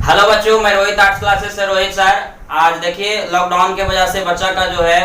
Hello बच्चों, मैं Rohit arts classes से रोहित सर। आज देखिए लॉकडाउन के वजह से बच्चा का जो है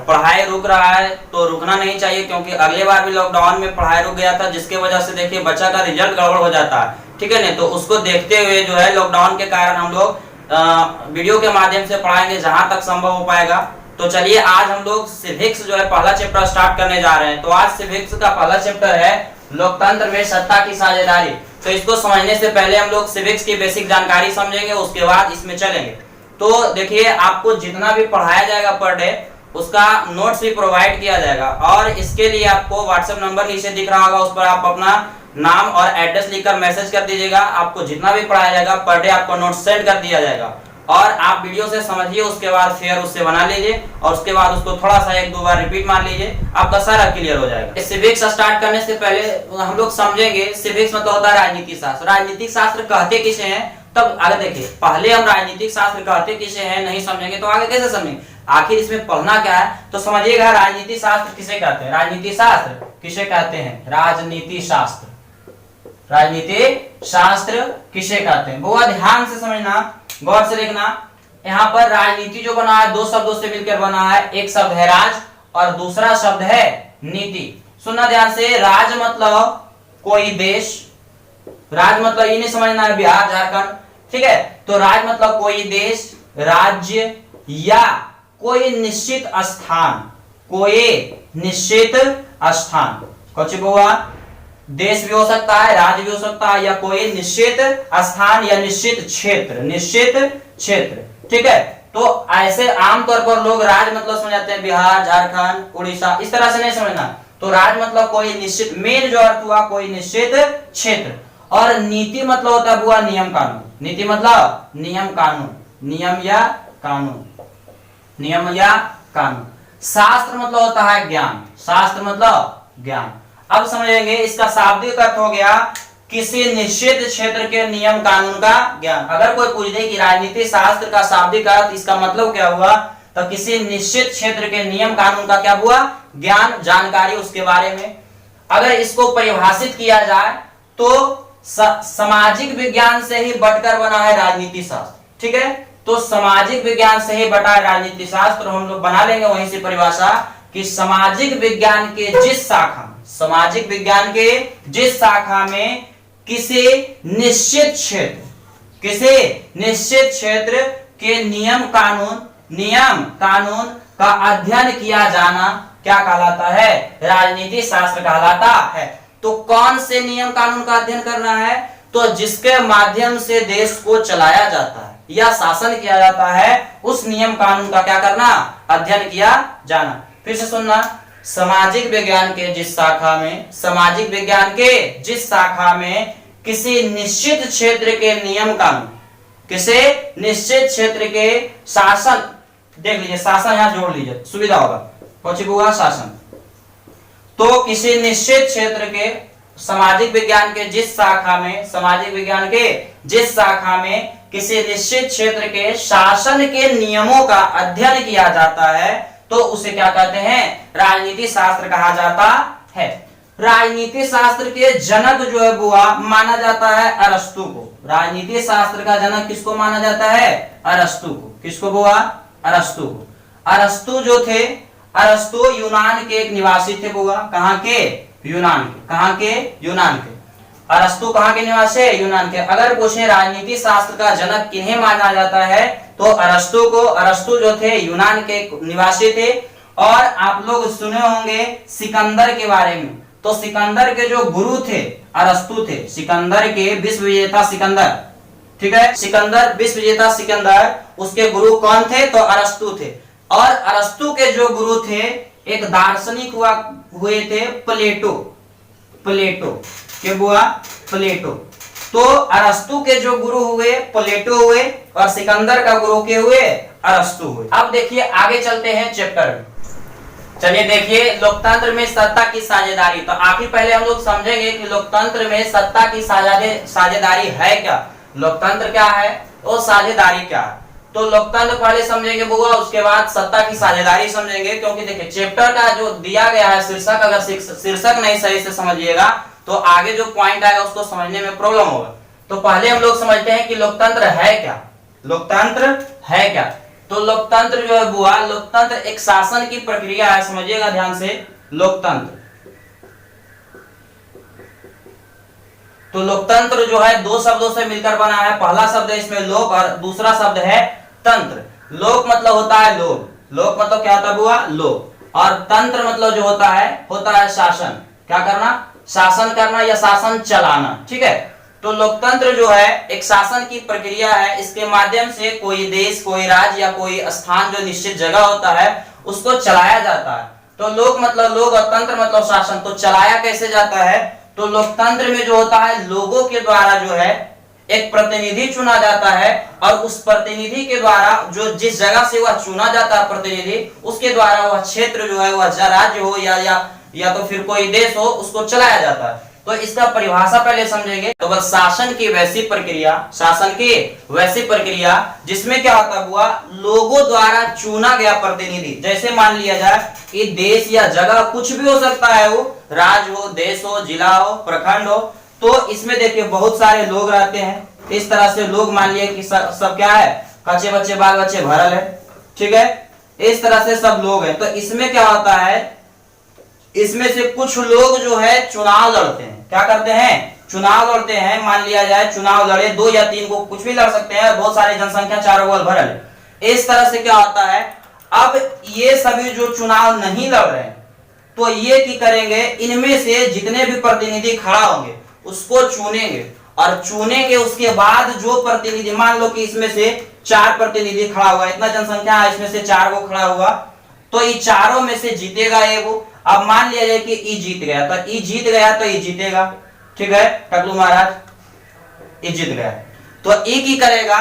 पढ़ाई रुक रहा है, तो रुकना नहीं चाहिए क्योंकि अगले बार भी लॉकडाउन में पढ़ाई रुक गया था, जिसके वजह से देखिए बच्चा का रिजल्ट गड़बड़ हो जाता है। ठीक है ना, तो उसको देखते हुए जो है लॉकडाउन के कारण हम लोग वीडियो के माध्यम से पढ़ाएंगे जहां तक संभव हो पाएगा। तो चलिए आज हम लोग सिविक्स जो है पहला चैप्टर स्टार्ट करने जा रहे हैं। तो आज सिविक्स का पहला चैप्टर है लोकतंत्र में सत्ता की साझेदारी। तो इसको समझने से पहले हम लोग सिविक्स की बेसिक जानकारी समझेंगे, उसके बाद इसमें चलेंगे। तो देखिए आपको जितना भी पढ़ाया जाएगा पर डे उसका नोट्स भी प्रोवाइड किया जाएगा, और इसके लिए आपको व्हाट्सएप नंबर नीचे दिख रहा होगा, उस पर आप अपना नाम और एड्रेस लिखकर मैसेज कर दीजिएगा। आपको जितना भी पढ़ाया जाएगा पर डे आपको नोट्स सेंड कर दिया जाएगा, और आप वीडियो से समझिए, उसके बाद फिर उससे बना लीजिए और उसके बाद उसको थोड़ा सा एक दो बार रिपीट मार लीजिए, आपका सारा क्लियर हो जाएगा। सिविक्स स्टार्ट करने से पहले हम लोग समझेंगे सिविक्स मतलब होता है राजनीतिक शास्त्र। राजनीतिक शास्त्र कहते किसे हैं, तब आगे देखिए। पहले हम राजनीतिक शास्त्र कहते किसे हैं नहीं समझेंगे तो आगे कैसे समझेंगे, आखिर इसमें पढ़ना क्या है। तो समझिएगा राजनीतिक शास्त्र किसे कहते हैं। राजनीतिक शास्त्र किसे कहते हैं, राजनीति शास्त्र। राजनीतिक शास्त्र किसे कहते हैं, बहुत ध्यान से समझना, गौर से देखना। यहाँ पर राजनीति जो बना है दो शब्दों से मिलकर बना है, एक शब्द है राज और दूसरा शब्द है नीति। सुनना ध्यान से, राज मतलब कोई देश, राज मतलब ये नहीं समझना है बिहार झारखंड, ठीक है। तो राज मतलब कोई देश, राज्य या कोई निश्चित स्थान, कोई निश्चित स्थान। कुछ हुआ, देश भी हो सकता है, राज्य भी हो सकता है, या कोई निश्चित स्थान या निश्चित क्षेत्र, निश्चित क्षेत्र, ठीक है। तो ऐसे आमतौर पर लोग राज मतलब समझ जाते हैं बिहार झारखंड उड़ीसा, इस तरह से नहीं समझना। तो राज मतलब कोई निश्चित, मेन जो अर्थ हुआ कोई निश्चित क्षेत्र। और नीति मतलब होता है हुआ नियम कानून। नीति मतलब नियम कानून, नियम या कानून, नियम या कानून। शास्त्र मतलब होता है ज्ञान, शास्त्र मतलब ज्ञान। अब समझेंगे इसका शाब्दिक अर्थ हो गया किसी निश्चित क्षेत्र के नियम कानून का ज्ञान। अगर कोई पूछ दे कि राजनीति शास्त्र का शाब्दिक अर्थ इसका मतलब क्या हुआ, तो किसी निश्चित क्षेत्र के नियम कानून का क्या हुआ, ज्ञान, जानकारी उसके बारे में। अगर इसको परिभाषित किया जाए तो सामाजिक विज्ञान से ही बटकर बना है राजनीति शास्त्र, ठीक है। तो सामाजिक विज्ञान से ही बटा है राजनीति शास्त्र। हम लोग बना लेंगे वहीं से परिभाषा कि सामाजिक विज्ञान के जिस शाखा, सामाजिक विज्ञान के जिस शाखा में किसी निश्चित क्षेत्र, किसी निश्चित क्षेत्र के नियम कानून का अध्ययन किया जाना क्या कहलाता है, राजनीति शास्त्र कहलाता है। तो कौन से नियम कानून का अध्ययन करना है, तो जिसके माध्यम से देश को चलाया जाता है या शासन किया जाता है, उस नियम कानून का क्या करना, अध्ययन किया जाना। फिर से सुनना, सामाजिक विज्ञान के जिस शाखा में, सामाजिक विज्ञान के जिस शाखा में किसी निश्चित क्षेत्र के नियम कानून, किसी निश्चित क्षेत्र के शासन, देख लीजिए शासन यहां जोड़ लीजिए सुविधा होगा, कुछ हुआ शासन। तो किसी निश्चित क्षेत्र के सामाजिक विज्ञान के जिस शाखा में, सामाजिक विज्ञान के जिस शाखा में किसी निश्चित क्षेत्र के शासन के नियमों का अध्ययन किया जाता है, तो उसे क्या कहते हैं, राजनीति शास्त्र कहा जाता है। राजनीति शास्त्र के जनक जो है बुआ माना जाता है अरस्तु को। राजनीति शास्त्र का जनक किसको माना जाता है, अरस्तु को। किसको बुआ, अरस्तु को। अरस्तु जो थे, अरस्तु यूनान के एक निवासी थे बुआ। कहां के, यूनान के। कहां के, यूनान के। अरस्तु कहां के निवासी, यूनान के। अगर पूछे राजनीति शास्त्र का जनक किन्हें माना जाता है, तो अरस्तु को। अरस्तु जो थे यूनान के निवासी थे। और आप लोग सुने होंगे सिकंदर के बारे में। तो सिकंदर के जो गुरु थे अरस्तु थे, सिकंदर के विश्व विजेता सिकंदर, ठीक है। सिकंदर विश्व विजेता सिकंदर, उसके गुरु कौन थे, तो अरस्तु थे। और अरस्तु के जो गुरु थे एक दार्शनिक हुए थे प्लेटो। प्लेटो के बुआ, प्लेटो। तो अरस्तु के जो गुरु हुए प्लेटो हुए, और सिकंदर का गुरु के हुए अरस्तु हुए। अब देखिए आगे चलते हैं चैप्टर में। चलिए देखिए लोकतंत्र में सत्ता की साझेदारी। तो आखिर पहले हम लोग समझेंगे कि लोकतंत्र में सत्ता की साझेदारी है क्या, लोकतंत्र क्या है और साझेदारी क्या है। तो लोकतंत्र पहले समझेंगे बुआ, उसके बाद सत्ता की साझेदारी समझेंगे। क्योंकि देखिए चैप्टर का जो दिया गया है शीर्षक, अगर शीर्षक नहीं सही से समझिएगा तो आगे जो पॉइंट आएगा उसको समझने में प्रॉब्लम होगा। तो पहले हम लोग समझते हैं कि लोकतंत्र है क्या। लोकतंत्र है क्या? तो लोकतंत्र जो है बुआ, लोकतंत्र एक शासन की प्रक्रिया है, समझिएगा ध्यान से। लोकतंत्र, तो लोकतंत्र जो है दो शब्दों से मिलकर बना है। पहला शब्द है इसमें लोक और दूसरा शब्द है तंत्र। लोक मतलब होता है लोग, लोक मतलब क्या होता है बुआ? लोग। और तंत्र मतलब जो होता है शासन। क्या करना? शासन करना या शासन चलाना, ठीक है। तो लोकतंत्र जो है एक शासन की प्रक्रिया है। इसके माध्यम से कोई देश, कोई राज्य या कोई स्थान जो निश्चित जगह होता है उसको चलाया जाता है। तो लोक मतलब लोग और तंत्र मतलब शासन। तो चलाया कैसे जाता है? तो लोकतंत्र में जो होता है लोगों के द्वारा जो है एक प्रतिनिधि चुना जाता है, और उस प्रतिनिधि के द्वारा जो जिस जगह से वह चुना जाता है प्रतिनिधि, उसके द्वारा वह क्षेत्र जो है, वह राज्य हो या तो फिर कोई देश हो, उसको चलाया जाता है। तो इसका परिभाषा पहले समझेंगे। तो बस शासन की वैसी प्रक्रिया, शासन की वैसी प्रक्रिया जिसमें क्या होता हुआ, लोगों द्वारा चुना गया प्रतिनिधि। जैसे मान लिया जाए कि देश या जगह कुछ भी हो सकता है, वो राज्य हो, देश हो, जिला हो, प्रखंड हो। तो इसमें देखिए बहुत सारे लोग रहते हैं। इस तरह से लोग मान लिए कि सब क्या है, बच्चे बच्चे बाल बच्चे भरल है, ठीक है। इस तरह से सब लोग हैं। तो इसमें क्या होता है, इसमें से कुछ लोग जो है चुनाव लड़ते हैं। क्या करते हैं? चुनाव लड़ते हैं। मान लिया जाए चुनाव लड़े, 2 या 3 को कुछ भी लड़ सकते हैं, बहुत सारी जनसंख्या चारों ओर भरल है। इस तरह से क्या होता है, अब ये सभी जो चुनाव नहीं लड़ रहे हैं, तो ये की करेंगे, इनमें से जितने भी प्रतिनिधि खड़ा होंगे उसको चुनेंगे, और चुनेंगे उसके बाद जो प्रतिनिधि, मान लो कि इसमें से 4 प्रतिनिधि खड़ा हुआ, इतना जनसंख्या है, इसमें से 4 को खड़ा हुआ, तो ये चारों में से जीतेगा एगो। अब मान लिया जाए कि ई जीत गया, तो ई जीत गया तो ई जीतेगा, ठीक है टकलू महाराज, ई जीत गया। तो ई की करेगा,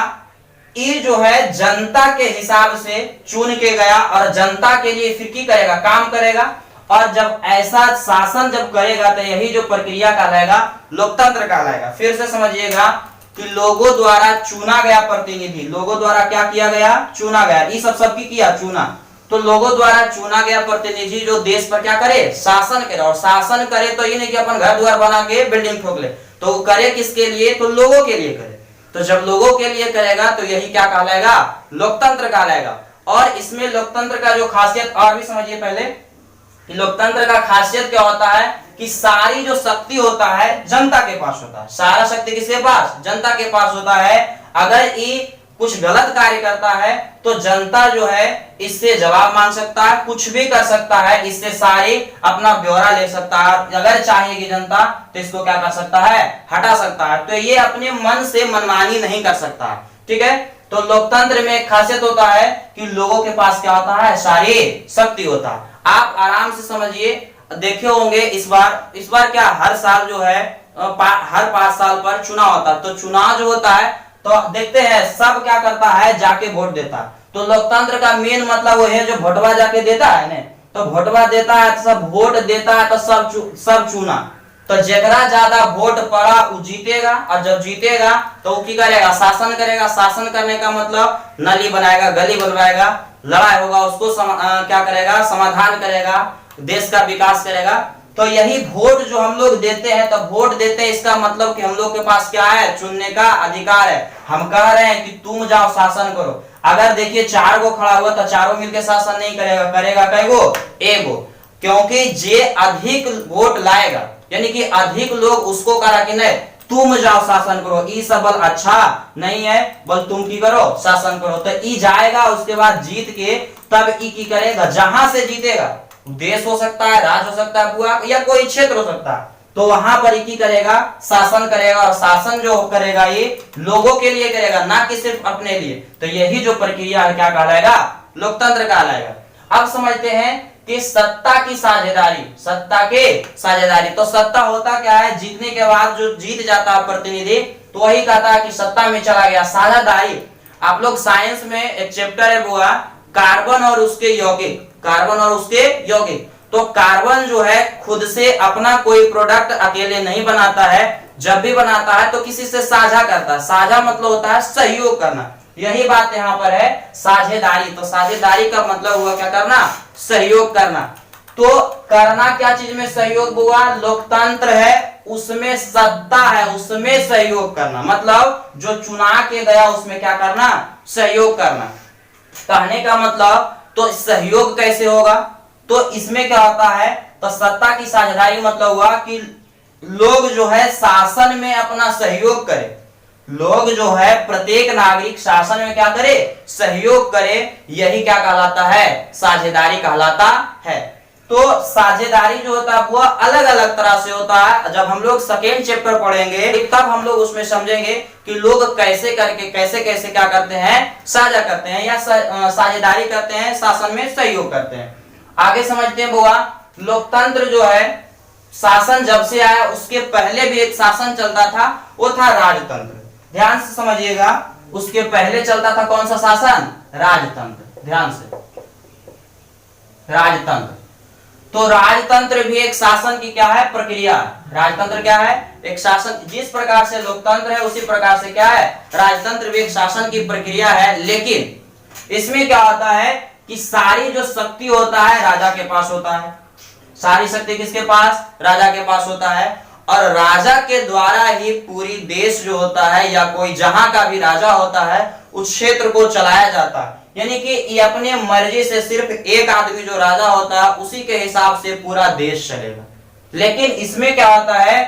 ई जो है जनता के हिसाब से चुन के गया, और जनता के लिए फिर की करेगा, काम करेगा। और जब ऐसा शासन जब करेगा तो यही जो प्रक्रिया कहलाएगा लोकतंत्र कहलाएगा। फिर से समझिएगा कि लोगों द्वारा चुना गया प्रतिनिधि, लोगों द्वारा क्या किया गया? चुना गया। ये सबकी किया चुना। तो लोगों द्वारा चुना गया प्रतिनिधि जो देश पर क्या करे? शासन करे। और शासन करे तो ये नहीं कि अपन घर द्वार बना के बिल्डिंग ठोक ले, तो करे किसके लिए? तो लोगों के लिए करे। तो जब लोगों के लिए करेगा तो यही क्या कहलाएगा? लोकतंत्र कहलाएगा। और इसमें लोकतंत्र का जो खासियत और भी समझिए पहले, कि लोकतंत्र का खासियत क्या होता है कि सारी जो शक्ति होता है जनता के पास होता है। सारा शक्ति किसके पास? जनता के पास होता है। अगर ये कुछ गलत कार्य करता है तो जनता जो है इससे जवाब मांग सकता है, कुछ भी कर सकता है, इससे सारी अपना ब्यौरा ले सकता है। अगर चाहेगी जनता तो इसको क्या कर सकता है? हटा सकता है। तो ये अपने मन से मनमानी नहीं कर सकता है, ठीक है। तो लोकतंत्र में एक खासियत होता है कि लोगों के पास क्या होता है? सारी शक्ति होता है। आप आराम से समझिए, देखे होंगे इस बार क्या हर साल जो है हर 5 साल पर चुनाव होता है। तो चुनाव जो होता है तो देखते हैं सब क्या करता है? जाके वोट देता है। तो लोकतंत्र का मेन मतलब वो है जो वोटवा जाके देता है ना, तो वोटवा देता है तो सब वोट देता है, तो सब चुना। तो जेकरा ज्यादा वोट पड़ा वो जीतेगा, और जब जीतेगा तो वो की करेगा? शासन करेगा। शासन करने का मतलब नली बनाएगा, गली बनवाएगा, लड़ाई होगा उसको क्या करेगा? समाधान करेगा, देश का विकास करेगा। तो यही वोट जो हम लोग देते हैं, तो वोट देते हैं इसका मतलब कि हम लोग के पास क्या है? चुनने का अधिकार है। हम कह रहे हैं कि तुम जाओ शासन करो। अगर देखिए 4 को खड़ा हुआ तो चारों मिलकर शासन नहीं करेगा, करेगा कैगो? एगो। क्योंकि जे अधिक वोट लाएगा, यानी कि अधिक लोग उसको करा कि नहीं तुम जाओ शासन करो, ई सब बल अच्छा नहीं है, बल तुम की करो? शासन करो। तो ई जाएगा, उसके बाद जीत के तब ई की करेगा? जहां से जीतेगा, देश हो सकता है, राज्य हो सकता है बुआ, या कोई क्षेत्र हो सकता है, तो वहां पर की करेगा? शासन करेगा। और शासन जो करेगा ये लोगों के लिए करेगा, ना कि सिर्फ अपने लिए। तो यही जो प्रक्रिया है क्या कहलाएगा? लोकतंत्र कहलाएगा। अब समझते हैं कि सत्ता की साझेदारी, सत्ता के साझेदारी। तो सत्ता होता क्या है? जीतने के बाद जो जीत जाता है प्रतिनिधि, तो वही कहता है कि सत्ता में चला गया। साझेदारी, आप लोग साइंस में एक चैप्टर है बुआ, कार्बन और उसके यौगिक, कार्बन और उसके यौगिक। तो कार्बन जो है खुद से अपना कोई प्रोडक्ट अकेले नहीं बनाता है, जब भी बनाता है तो किसी से साझा करता है। साझा मतलब होता है सहयोग करना। यही बात यहाँ पर है साझेदारी। तो साझेदारी का मतलब हुआ क्या? करना, सहयोग करना। तो करना क्या चीज में सहयोग हुआ? लोकतंत्र है उसमें सत्ता है, उसमें सहयोग करना, मतलब जो चुना के गया उसमें क्या करना? सहयोग करना। कहने का मतलब तो सहयोग कैसे होगा? तो इसमें क्या होता है? तो सत्ता की साझेदारी मतलब हुआ कि लोग जो है शासन में अपना सहयोग करे, लोग जो है प्रत्येक नागरिक शासन में क्या करे? सहयोग करे। यही क्या कहलाता है? साझेदारी कहलाता है। तो साझेदारी जो होता है वह अलग अलग तरह से होता है। जब हम लोग सेकेंड चैप्टर पढ़ेंगे तब हम लोग उसमें समझेंगे कि लोग कैसे करके कैसे कैसे क्या करते हैं? साझा करते हैं या साझेदारी करते हैं, शासन में सहयोग करते हैं। आगे समझते हैं बुआ। लोकतंत्र जो है, शासन जब से आया उसके पहले भी एक शासन चलता था, वो था राजतंत्र। ध्यान से समझिएगा, उसके पहले चलता था कौन सा शासन? राजतंत्र। ध्यान से, राजतंत्र। तो राजतंत्र भी एक शासन की क्या है? प्रक्रिया। राजतंत्र क्या है? एक शासन। जिस प्रकार से लोकतंत्र है उसी प्रकार से क्या है? राजतंत्र भी एक शासन की प्रक्रिया है। लेकिन इसमें क्या होता है कि सारी जो शक्ति होता है राजा के पास होता है। सारी शक्ति किसके पास? राजा के पास होता है। और राजा के द्वारा ही पूरी देश जो होता है या कोई जहां का भी राजा होता है उस क्षेत्र को चलाया जाता है। यानी कि ये अपने मर्जी से, सिर्फ एक आदमी जो राजा होता है उसी के हिसाब से पूरा देश चलेगा। लेकिन इसमें क्या होता है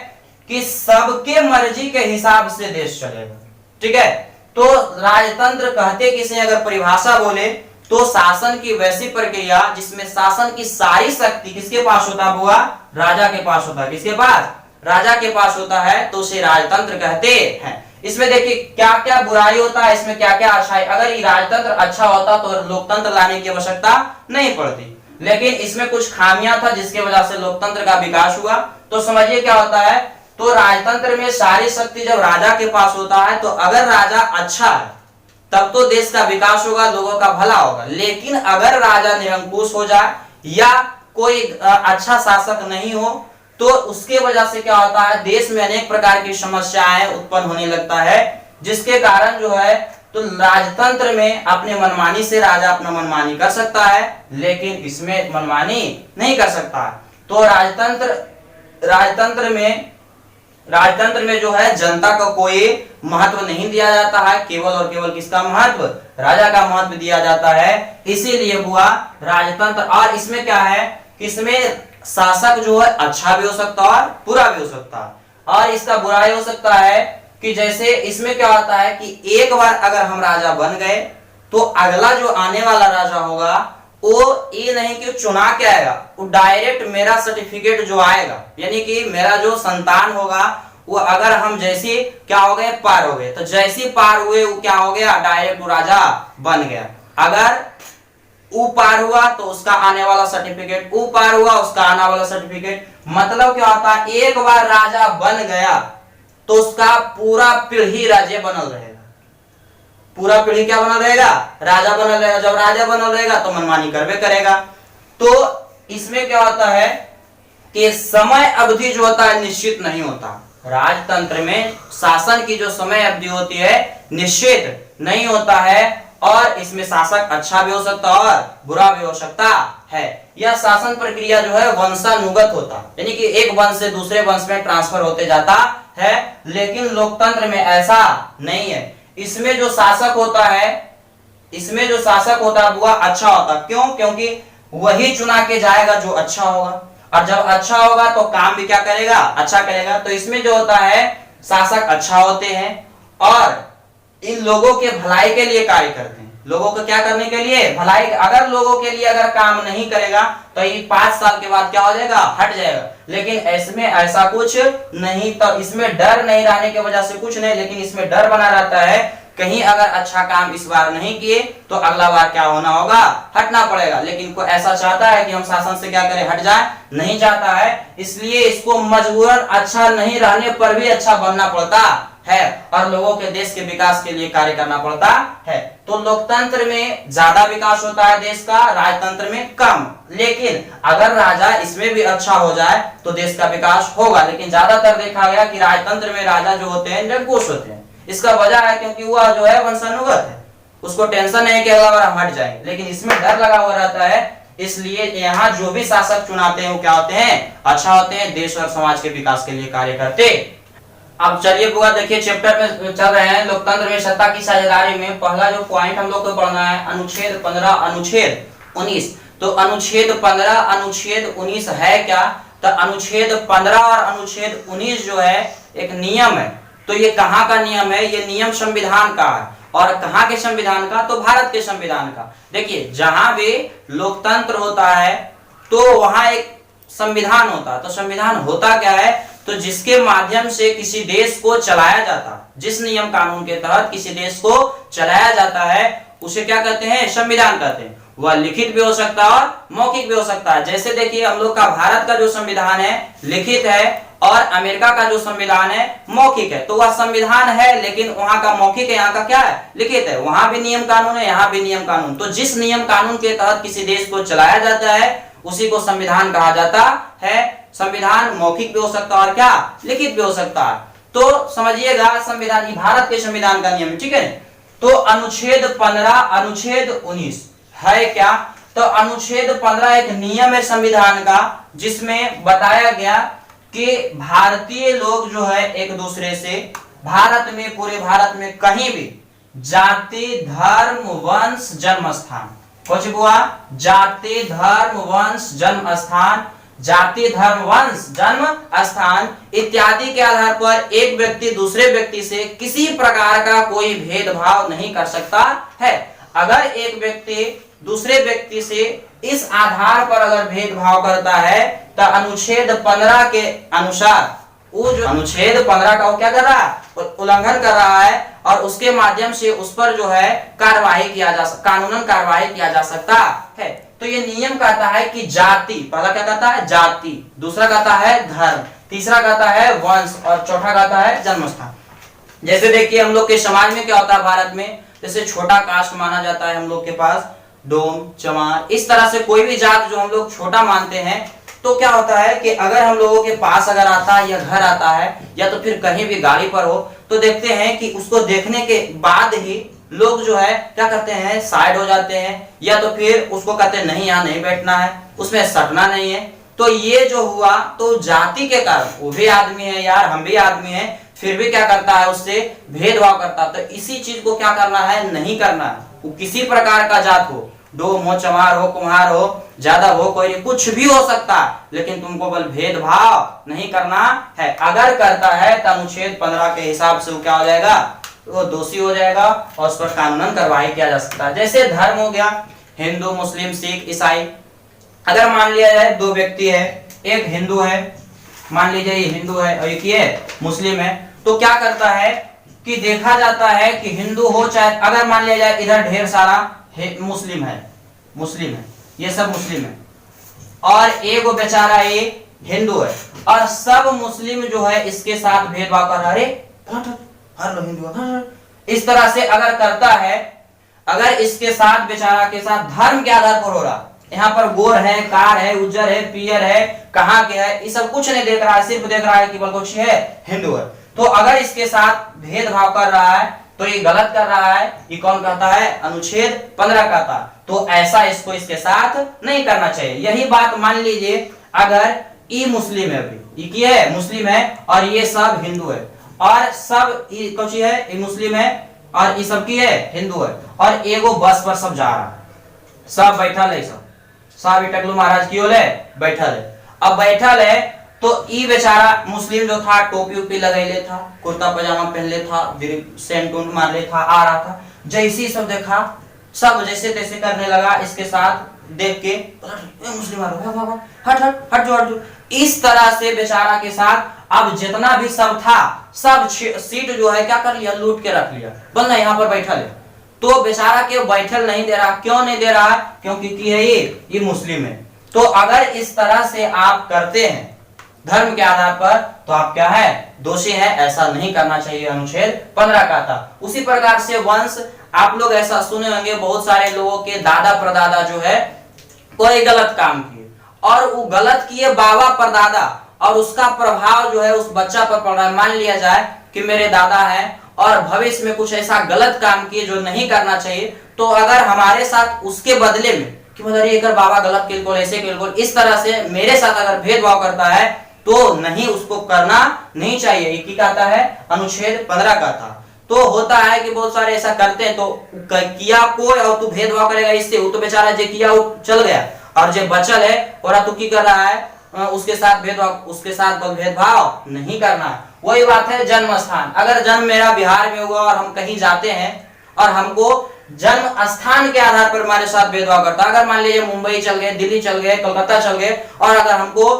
कि सबके मर्जी के हिसाब से देश चलेगा। ठीक है, तो राजतंत्र कहते किसे? अगर परिभाषा बोले तो शासन की वैसी प्रक्रिया जिसमें शासन की सारी शक्ति किसके पास होता है बुआ? राजा के पास होता है। किसके पास? राजा के पास होता है, तो उसे राजतंत्र कहते हैं। इसमें देखिए क्या क्या बुराई होता है, इसमें क्या क्या अच्छाई। अगर ये राजतंत्र अच्छा होता तो लोकतंत्र लाने की आवश्यकता नहीं पड़ती, लेकिन इसमें कुछ खामियां था जिसकी वजह से लोकतंत्र का विकास हुआ। तो समझिए क्या होता है, तो राजतंत्र में सारी शक्ति जब राजा के पास होता है, तो अगर राजा अच्छा है तब तो देश का विकास होगा, लोगों का भला होगा। लेकिन अगर राजा निरंकुश हो जाए या कोई अच्छा शासक नहीं हो, तो उसके वजह से क्या होता है, देश में अनेक प्रकार की समस्याएं उत्पन्न होने लगता है, जिसके कारण जो है तो राजतंत्र में अपने मनमानी से राजा अपना मनमानी कर सकता है, लेकिन इसमें मनमानी नहीं कर सकता है। तो राजतंत्र में जो है जनता को कोई महत्व नहीं दिया जाता है, केवल और केवल किसका महत्व? राजा का महत्व दिया जाता है। इसीलिए हुआ राजतंत्र। और इसमें क्या है कि इसमें शासक जो है अच्छा भी हो सकता है और बुरा भी हो सकता है। और इसका बुरा हो सकता है कि जैसे इसमें क्या होता है कि एक बार अगर हम राजा बन गए तो अगला जो आने वाला राजा होगा वो ये नहीं कि चुना के आएगा, वो डायरेक्ट मेरा सर्टिफिकेट जो आएगा, यानी कि मेरा जो संतान होगा वो अगर हम जैसे क्या हो गए पार हो गए, तो जैसे पार हुए वो क्या हो गया, डायरेक्ट वो राजा बन गया। अगर वो पार हुआ तो उसका आने वाला सर्टिफिकेट, वो पार हुआ उसका आने वाला सर्टिफिकेट। मतलब क्या होता है, एक बार राजा बन गया तो उसका पूरा पीढ़ी राजा बनल रहेगा। पूरा पीढ़ी क्या बनल रहेगा, राजा बनल रहेगा। जब राजा बनल रहेगा तो मनमानी करवे करेगा। तो इसमें क्या होता है कि समय अवधि जो होता है निश्चित नहीं होता। राजतंत्र में शासन की जो समय अवधि होती है निश्चित नहीं होता है, और इसमें शासक अच्छा भी हो सकता है और बुरा भी हो सकता है। यह शासन प्रक्रिया जो है वंशानुगत होता है, यानी कि एक वंश से दूसरे वंश में ट्रांसफर होते जाता है। लेकिन लोकतंत्र में ऐसा नहीं है। इसमें जो शासक होता है वह अच्छा होता है। क्यों? क्योंकि वही चुना के जाएगा जो अच्छा होगा, और जब अच्छा होगा तो काम भी क्या करेगा, अच्छा करेगा। तो इसमें जो होता है शासक अच्छा होते हैं और इन लोगों के भलाई के लिए कार्य करते हैं। लोगों को क्या करने के लिए, भलाई। अगर लोगों के लिए अगर काम नहीं करेगा तो ये 5 साल के बाद क्या हो जाएगा, हट जाएगा। लेकिन इसमें ऐसा कुछ नहीं। तो इसमें डर नहीं रहने की वजह से कुछ नहीं, लेकिन इसमें डर बना रहता है कहीं अगर अच्छा काम इस बार नहीं किए तो अगला बार क्या होना होगा, हटना पड़ेगा। लेकिन कोई ऐसा चाहता है कि हम शासन से क्या करें, हट जाए, नहीं चाहता है। इसलिए इसको मजबूरन अच्छा नहीं रहने पर भी अच्छा बनना पड़ता है और लोगों के देश के विकास के लिए कार्य करना पड़ता है। तो लोकतंत्र में ज्यादा विकास होता है देश का, राजतंत्र में कम। लेकिन अगर राजा इसमें भी अच्छा हो जाए तो देश का विकास होगा। लेकिन ज्यादातर देखा गया कि राजतंत्र में राजा जो होते हैं निरंकुश होते हैं। इसका वजह है क्योंकि वह जो है वंशानुगत है, उसको टेंशन नहीं कि अगला बार हम हट जाएंगे। लेकिन इसमें डर लगा हुआ रहता है इसलिए यहाँ जो भी शासक चुनाते हैं वो क्या होते हैं, अच्छा होते हैं, देश और समाज के विकास के लिए कार्य करते। अब चलिए बुआ देखिए चैप्टर में चल रहे हैं लोकतंत्र में सत्ता की साझेदारी में। पहला जो पॉइंट हम लोग को पढ़ना है अनुच्छेद 15 अनुच्छेद 19। तो अनुच्छेद 15 अनुच्छेद 19 है क्या, तो अनुच्छेद 15 और अनुच्छेद 19 जो है एक नियम है। तो ये कहाँ का नियम है, ये नियम संविधान का है। और कहाँ के संविधान का, तो भारत के संविधान का। देखिए जहां भी लोकतंत्र होता है तो वहां एक संविधान होता है। तो संविधान होता क्या है, तो जिसके माध्यम से किसी देश को चलाया जाता, जिस नियम कानून के तहत किसी देश को चलाया जाता है उसे क्या कहते हैं, संविधान कहते हैं। वह लिखित भी हो सकता है और मौखिक भी हो सकता है। जैसे देखिए हम लोग का भारत का जो संविधान है लिखित है और अमेरिका का जो संविधान है मौखिक है। तो वह संविधान है लेकिन वहां का मौखिक है, यहाँ का क्या है, लिखित है। वहां भी नियम कानून है, यहाँ भी नियम कानून। तो जिस नियम कानून के तहत किसी देश को चलाया जाता है उसी को संविधान कहा जाता है। संविधान मौखिक भी हो सकता है और क्या, लिखित भी हो सकता है। तो समझिएगा संविधान, भारत के संविधान का नियम, ठीक है। तो अनुच्छेद 15 अनुच्छेद 19 है क्या, तो अनुच्छेद 15 एक नियम है संविधान का जिसमें बताया गया कि भारतीय लोग जो है एक दूसरे से भारत में, पूरे भारत में कहीं भी जाति धर्म वंश जन्म स्थान, कुछ हुआ, जाति धर्म वंश जन्म स्थान, जाति धर्म वंश जन्म स्थान इत्यादि के आधार पर एक व्यक्ति दूसरे व्यक्ति से किसी प्रकार का कोई भेदभाव नहीं कर सकता है। अगर एक व्यक्ति दूसरे व्यक्ति से इस आधार पर अगर भेदभाव करता है तो अनुच्छेद 15 के अनुसार वो जो अनुच्छेद 15 का वो क्या कर रहा है, उल्लंघन कर रहा है और उसके माध्यम से उस पर जो है कार्यवाही किया जा सकता, कानूनन कार्यवाही किया जा सकता है। तो ये नियम कहता है कि जाति, पहला क्या कहता है, जाति, दूसरा कहता है धर्म, तीसरा कहता है वंश और चौथा कहता है जन्म स्थान। जैसे देखिए हम लोग के समाज में क्या होता है, भारत में जैसे छोटा कास्ट माना जाता है हम लोग के पास, डोम चमार, इस तरह से कोई भी जात जो हम लोग छोटा मानते हैं। तो क्या होता है कि अगर हम लोगों के पास अगर आता है या घर आता है या तो फिर कहीं भी गाड़ी पर हो तो देखते हैं कि उसको देखने के बाद ही लोग जो है क्या करते हैं, साइड हो जाते हैं या तो फिर उसको कहते हैं नहीं यहाँ नहीं बैठना है, उसमें सटना नहीं है। तो ये जो हुआ तो जाति के कारण, वो भी आदमी है यार, हम भी आदमी है, फिर भी क्या करता है, उससे भेदभाव करता है। तो इसी चीज को क्या करना है, नहीं करना है। वो किसी प्रकार का जात हो, डोम हो, चमार हो, कुम्हार हो, ज्यादा हो, कोई कुछ भी हो सकता है, लेकिन तुमको बल भेदभाव नहीं करना है। अगर करता है तो अनुच्छेद 15 के हिसाब से वो क्या हो जाएगा, वो दोषी हो जाएगा और उस पर कानूनन कार्रवाई किया जा सकता है। जैसे धर्म हो गया, हिंदू मुस्लिम सिख ईसाई। अगर मान लिया जाए दो व्यक्ति है, एक हिंदू है, मान लीजिए ये हिंदू है और एक ये मुस्लिम है, तो क्या करता है कि देखा जाता है कि हिंदू हो चाहे, अगर मान लिया जाए इधर ढेर सारा मुस्लिम है, ये सब मुस्लिम है और एक बेचारा ये हिंदू है और सब मुस्लिम जो है इसके साथ भेदभाव कर रहा है, हर लोग हिंदू, इस तरह से अगर करता है, अगर इसके साथ बेचारा के साथ धर्म के आधार पर हो रहा, यहाँ पर गोर है, कार है, उज्जर है, पियर है, कहाँ के है, ये सब कुछ नहीं देख रहा है, सिर्फ देख रहा है कि बलकोच है, हिंदू है। तो अगर इसके साथ भेदभाव कर रहा है तो ये गलत कर रहा है। ये कौन कहता है, अनुच्छेद 15 कहता। तो ऐसा इसको इसके साथ नहीं करना चाहिए। यही बात मान लीजिए अगर ये मुस्लिम है, अभी ये है मुस्लिम है और ये सब हिंदू है और सब कौन सी है, ये मुस्लिम है और ये सब की है हिंदू है और एगो बस पर सब जा रहा है, सब बैठल है, सब टकलू महाराज की ओर है बैठल है। अब बैठल है तो ई बेचारा मुस्लिम जो था टोपी उपी लगैले था, कुर्ता पजामा पहनले था, सेंट उंट मारले था, आ रहा था, जैसे सब देखा सब जैसे तैसे करने लगा, इसके साथ देख के मुस्लिम हट हट हट जो हट जो, इस तरह से बेचारा के साथ अब जितना भी सब था सब सीट जो है क्या कर लिया, लूट के रख लिया, बंदा यहाँ पर बैठल है। तो बेचारा के बैठल नहीं दे रहा, क्यों नहीं दे रहा, क्योंकि ये मुस्लिम है। तो अगर इस तरह से आप करते हैं धर्म के आधार पर तो आप क्या है, दोषी है, ऐसा नहीं करना चाहिए, अनुच्छेद 15 का था। उसी प्रकार से वंश, आप लोग ऐसा सुने होंगे बहुत सारे लोगों के दादा परदादा जो है कोई गलत काम किए और वो गलत किए बाबा परदादा और उसका प्रभाव जो है उस बच्चा पर पड़ रहा है। मान लिया जाए कि मेरे दादा है और भविष्य में कुछ ऐसा गलत काम किए जो नहीं करना चाहिए, तो अगर हमारे साथ उसके बदले में कि मतलब ये कर बाबा गलत बिल्कुल ऐसे बिल्कुल इस तरह से मेरे साथ अगर भेदभाव करता है तो नहीं, उसको करना नहीं चाहिए। ये कहता है अनुच्छेद 15 का था। तो होता है कि बहुत सारे ऐसा करते हैं, तो किया कोई और तू भेदभाव करेगा इससे, वो तो बेचारा जो किया वो चल गया, और जो बचल है और तू की कर रहा है उसके साथ भेदभाव नहीं करना। वही बात है जन्म स्थान। अगर जन्म मेरा बिहार में हुआ और हम कहीं जाते हैं और हमको जन्म स्थान के आधार पर हमारे साथ भेदभाव करता है, अगर मान लीजिए मुंबई चल गए, दिल्ली चल गए, कोलकाता चल गए, और अगर हमको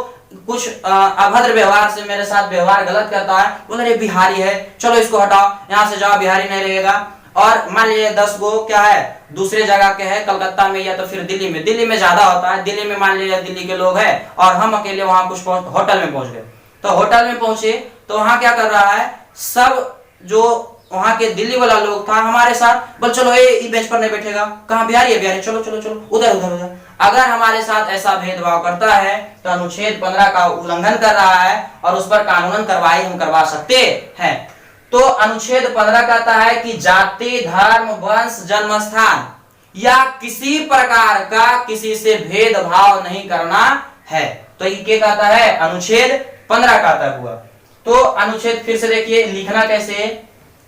कुछ अभद्र व्यवहार से मेरे साथ व्यवहार गलत करता है, बोले ये बिहारी है, चलो इसको हटाओ, यहाँ से जाओ, बिहारी नहीं रहेगा। और मान लीजिए 10 गो क्या है दूसरे जगह के है, कलकत्ता में या तो फिर दिल्ली में ज्यादा होता है, दिल्ली में मान लीजिए दिल्ली के लोग हैं और हम अकेले वहां कुछ होटल में पहुंच गए। तो होटल में पहुंचे तो वहां क्या कर रहा है, सब जो वहां के दिल्ली वाला लोग था हमारे साथ बोल चलो ये बेंच पर नहीं बैठेगा, कहाँ बिहारी है, बिहारी, चलो चलो चलो उधर। अगर हमारे साथ ऐसा भेदभाव करता है तो अनुच्छेद 15 का उल्लंघन कर रहा है और उस पर कानूनन कार्रवाई हम करवा सकते हैं। तो अनुच्छेद 15 कहता है कि जाति, धर्म, वंश, जन्म स्थान या किसी प्रकार का किसी से भेदभाव नहीं करना है। तो ये क्या कहता है, अनुच्छेद 15 कहता हुआ। तो अनुच्छेद फिर से देखिए लिखना कैसे,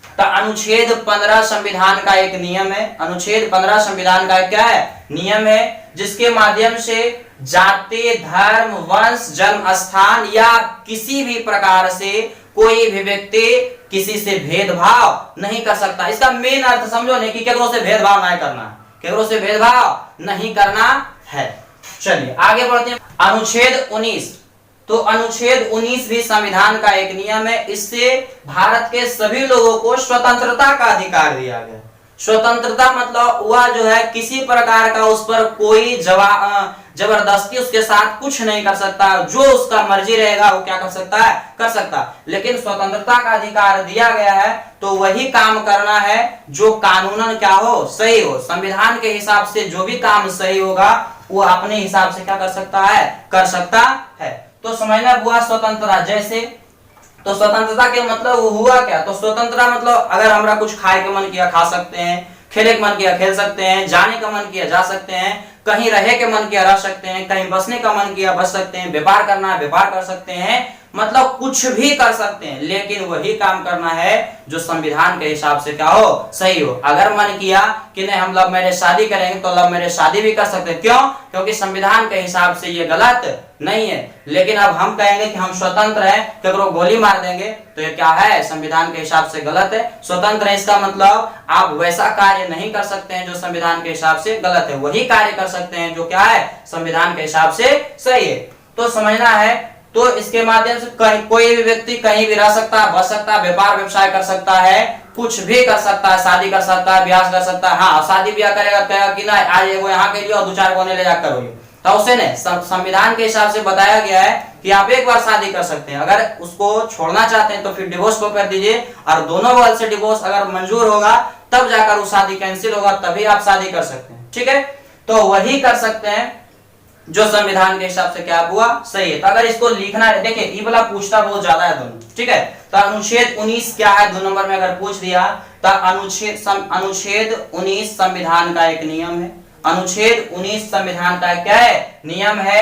तो अनुच्छेद 15 संविधान का एक नियम है। अनुच्छेद 15 संविधान का क्या है, नियम है, जिसके माध्यम से जाति, धर्म, वंश, जन्म स्थान या किसी भी प्रकार से कोई भी व्यक्ति किसी से भेदभाव नहीं कर सकता। इसका मेन अर्थ समझो नहीं कि केकरो से भेदभाव नहीं करना, केकरो से भेदभाव नहीं करना है। चलिए आगे बढ़ते हैं। अनुच्छेद 19, तो अनुच्छेद 19 भी संविधान का एक नियम है। इससे भारत के सभी लोगों को स्वतंत्रता का अधिकार दिया गया। स्वतंत्रता मतलब वह जो है किसी प्रकार का उस पर कोई जबरदस्ती उसके साथ कुछ नहीं कर सकता, जो उसका मर्जी रहेगा वो क्या कर सकता है, कर सकता। लेकिन स्वतंत्रता का अधिकार दिया गया है तो वही काम करना है जो कानूनन क्या हो, सही हो। संविधान के हिसाब से जो भी काम सही होगा वो अपने हिसाब से क्या कर सकता है, कर सकता है। तो समझना हुआ स्वतंत्रता। जैसे तो स्वतंत्रता के मतलब हुआ क्या, तो स्वतंत्रता मतलब अगर हमरा कुछ खाए के मन किया खा सकते हैं, खेले के मन किया खेल सकते हैं, जाने का मन किया जा सकते हैं, कहीं रहे के मन किया रह सकते हैं, कहीं बसने का मन किया बस सकते हैं, व्यापार करना है व्यापार कर सकते हैं, मतलब कुछ भी कर सकते हैं। लेकिन वही काम करना है जो संविधान के हिसाब से क्या हो, सही हो। अगर मन किया कि नहीं हम लव मैरिज शादी करेंगे तो लव मैरिज शादी भी कर सकते हैं। क्यों, क्योंकि संविधान के हिसाब से ये गलत नहीं है। लेकिन अब हम कहेंगे कि हम स्वतंत्र हैं, केकरो गोली मार देंगे तो ये क्या है, संविधान के हिसाब से गलत है। स्वतंत्र है इसका मतलब आप वैसा कार्य नहीं कर सकते हैं जो संविधान के हिसाब से गलत है, वही कार्य कर सकते हैं जो क्या है, संविधान के हिसाब से सही है। तो समझना है। तो इसके माध्यम से कोई भी व्यक्ति कहीं भी रह सकता है, बस सकता है, व्यापार व्यवसाय कर सकता है, कुछ भी कर सकता है, शादी कर सकता है, ब्याह कर सकता है। हाँ, शादी ब्याह करेगा कि ना आज एगो यहाँ के लिए और 2-4 गोने ले जाकर हो, तो उसे नहीं, संविधान के हिसाब से बताया गया है कि आप एक बार शादी कर सकते हैं। अगर उसको छोड़ना चाहते हैं तो फिर डिवोर्स को कर दीजिए, और दोनों बगल से डिवोर्स अगर मंजूर होगा तब जाकर वो शादी कैंसिल होगा, तभी आप शादी कर सकते हैं। ठीक है, तो वही कर सकते हैं जो संविधान के हिसाब से क्या हुआ, सही है। तो अगर इसको लिखना है, देखिए ये वाला पूछता बहुत ज्यादा है दोनों। ठीक है, तो अनुच्छेद 19 क्या है, 2 नंबर में अगर पूछ दिया तो अनुच्छेद 19 संविधान का एक नियम है। अनुच्छेद 19 संविधान का क्या है, नियम है।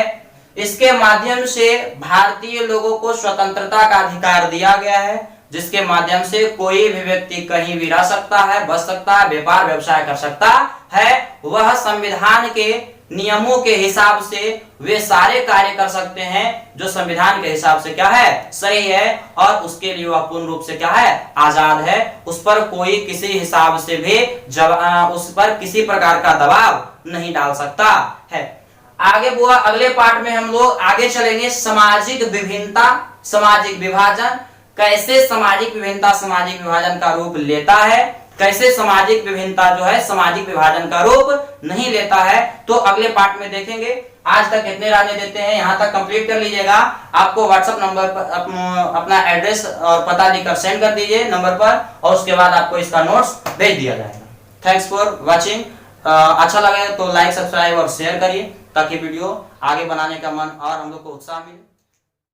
इसके माध्यम से भारतीय लोगों को स्वतंत्रता का अधिकार दिया गया है, जिसके माध्यम से कोई भी व्यक्ति कहीं भी रह सकता है, बस सकता है, व्यापार व्यवसाय कर सकता है। वह संविधान के नियमों के हिसाब से वे सारे कार्य कर सकते हैं जो संविधान के हिसाब से क्या है, सही है, और उसके लिए वह पूर्ण रूप से क्या है, आजाद है। उस पर कोई किसी हिसाब से भी उस पर किसी प्रकार का दबाव नहीं डाल सकता है। आगे बुआ अगले पार्ट में हम लोग आगे चलेंगे, सामाजिक विभिन्नता, सामाजिक विभाजन, कैसे सामाजिक विभिन्नता सामाजिक विभाजन का रूप लेता है, कैसे सामाजिक विभिन्नता जो है सामाजिक विभाजन का रूप नहीं लेता है, तो अगले पार्ट में देखेंगे। आज तक इतने रहने देते हैं, यहाँ तक कंप्लीट कर लीजिएगा। आपको व्हाट्सएप नंबर पर अपना एड्रेस और पता लिखकर सेंड कर दीजिए नंबर पर, और उसके बाद आपको इसका नोट्स भेज दिया जाएगा। Thanks for watching. अच्छा लगे तो लाइक, सब्सक्राइब और शेयर करिए ताकि वीडियो आगे बनाने का मन और हम लोग को उत्साह मिले।